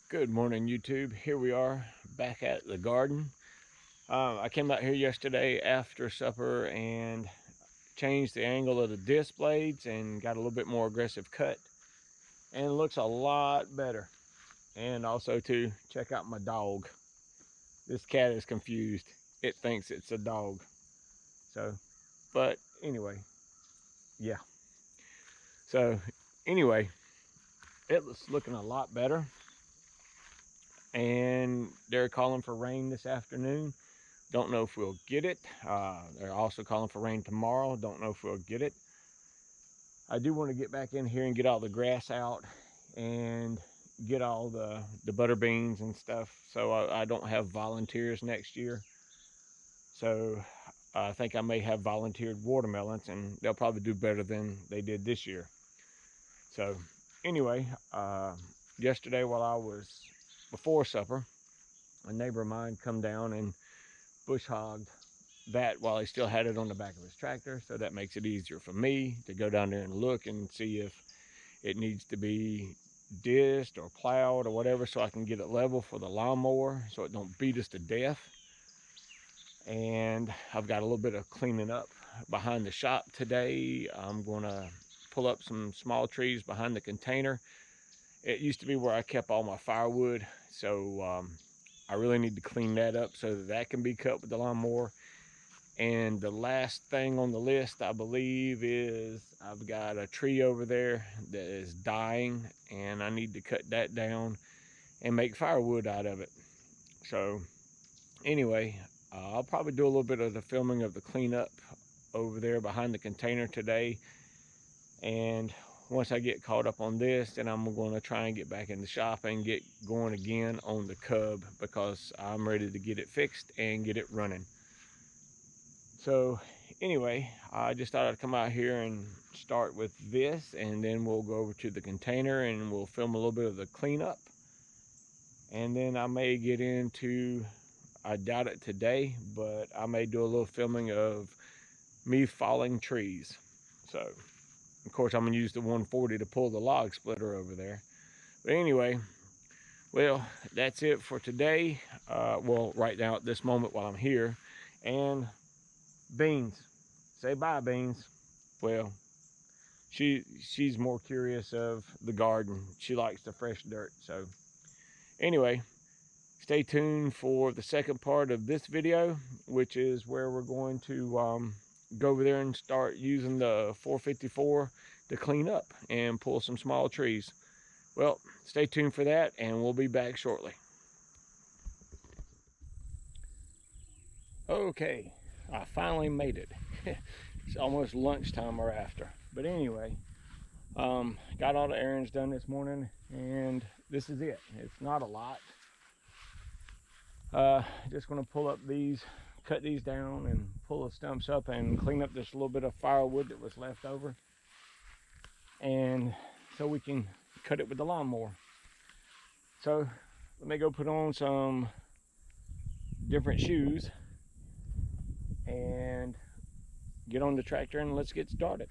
Good morning, YouTube. Here we are back at the garden. I came out here yesterday after supper and changed the angle of the disc blades and got a little bit more aggressive cut, and it looks a lot better. And also to check out my dog. This cat is confused. It thinks it's a dog. So, but anyway, yeah. So anyway, it was looking a lot better. And they're calling for rain this afternoon. Don't know if we'll get it. They're also calling for rain tomorrow. Don't know if we'll get it. I do want to get back in here and get all the grass out and get all the butter beans and stuff, so I don't have volunteers next year. So I think I may have volunteered watermelons, and they'll probably do better than they did this year. So anyway, yesterday while I was before supper, a neighbor of mine come down and bush hogged that while he still had it on the back of his tractor, so that makes it easier for me to go down there and look and see if it needs to be disced or plowed or whatever, so I can get it level for the lawnmower so it don't beat us to death. And I've got a little bit of cleaning up behind the shop today. I'm gonna pull up some small trees behind the container. It used to be where I kept all my firewood, so I really need to clean that up so that can be cut with the lawnmower. And the last thing on the list, I believe, is I've got a tree over there that is dying, and I need to cut that down and make firewood out of it. So anyway, I'll probably do a little bit of the filming of the cleanup over there behind the container today. And once I get caught up on this, then I'm going to try and get back in the shop and get going again on the Cub, because I'm ready to get it fixed and get it running. So anyway, I just thought I'd come out here and start with this, and then we'll go over to the container and we'll film a little bit of the cleanup. And then I may get into, I doubt it today, but I may do a little filming of me falling trees. So of course I'm gonna use the 140 to pull the log splitter over there. But anyway, well, that's it for today. Well, right now at this moment while I'm here. And Beans, say bye, Beans. Well, she's more curious of the garden. She likes the fresh dirt. So anyway, stay tuned for the second part of this video, which is where we're going to go over there and start using the 454 to clean up and pull some small trees. Well, stay tuned for that, and we'll be back shortly. Okay, I finally made it. It's almost lunchtime or after. But anyway, got all the errands done this morning, and this is it. It's not a lot. Just gonna pull up these, cut these down and pull the stumps up and clean up this little bit of firewood that was left over, and so we can cut it with the lawnmower. So let me go put on some different shoes and get on the tractor, and let's get started.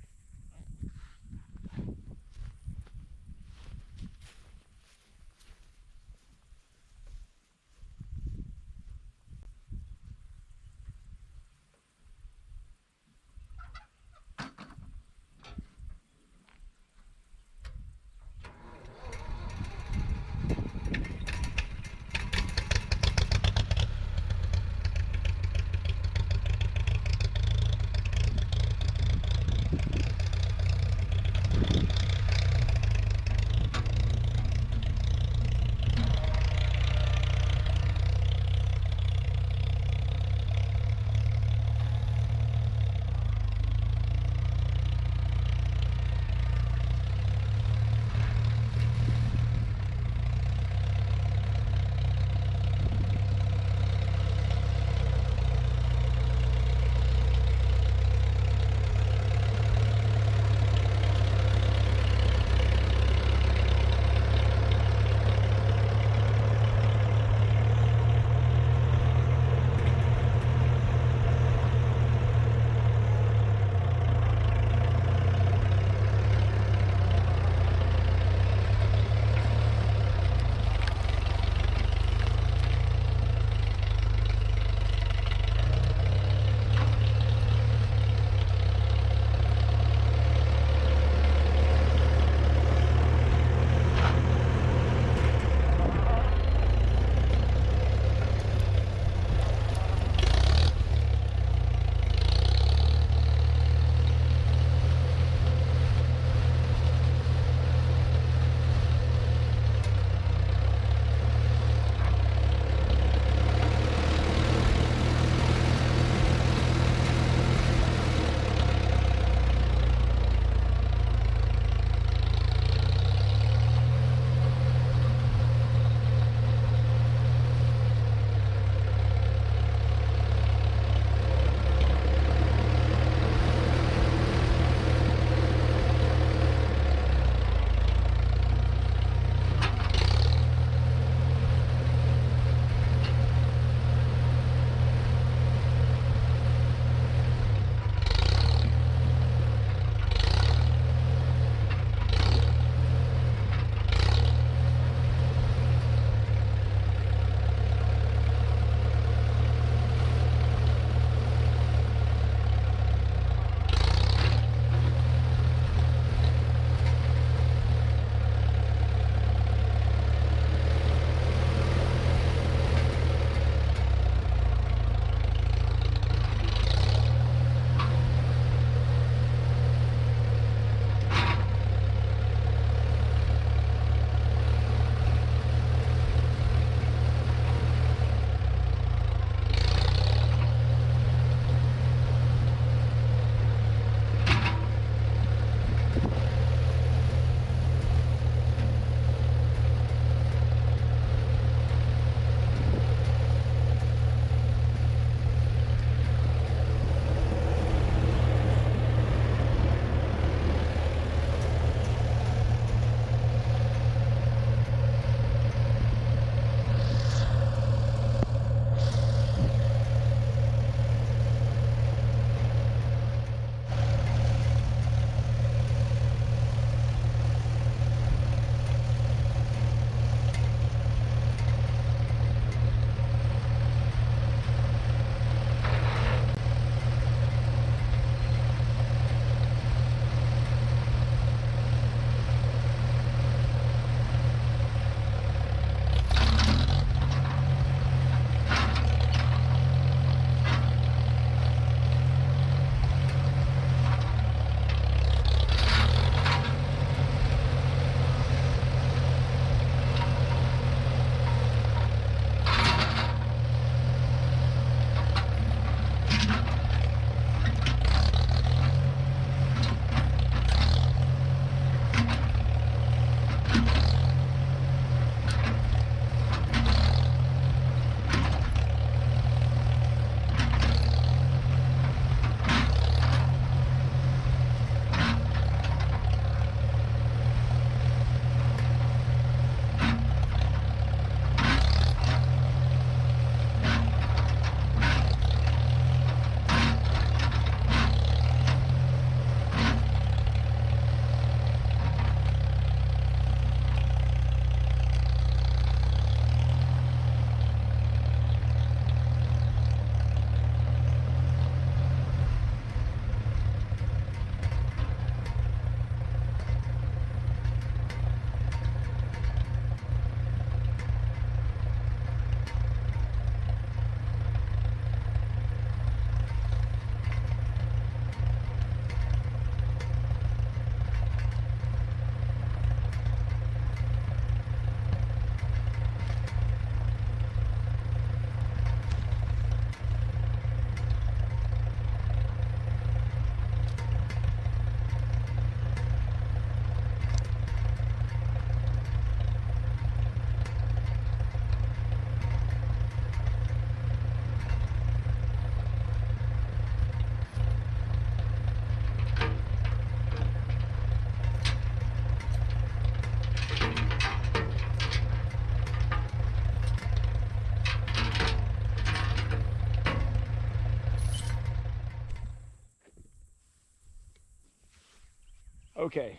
Okay,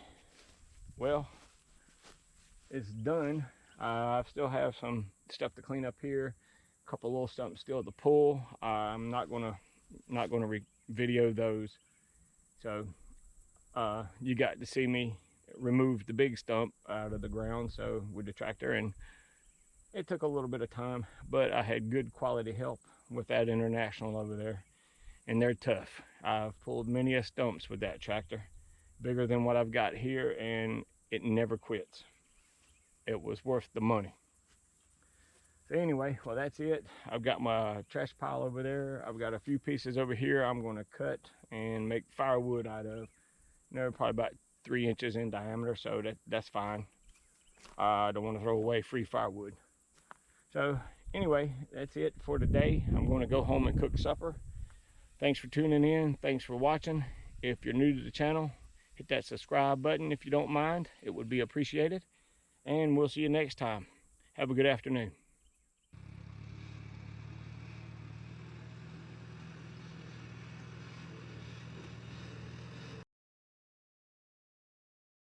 well, it's done. I still have some stuff to clean up here, a couple little stumps still to pull. I'm not gonna video those, so you got to see me remove the big stump out of the ground, so with the tractor, and it took a little bit of time, but I had good quality help with that International over there, and they're tough. I've pulled many a stumps with that tractor, bigger than what I've got here, and it never quits. It was worth the money. So anyway, well, that's it. I've got my trash pile over there. I've got a few pieces over here I'm going to cut and make firewood out of. They're probably about 3 inches in diameter, so that's fine. I don't want to throw away free firewood. So anyway, that's it for today. I'm going to go home and cook supper. Thanks for tuning in. Thanks for watching. If you're new to the channel, hit that subscribe button if you don't mind. It would be appreciated. And we'll see you next time. Have a good afternoon.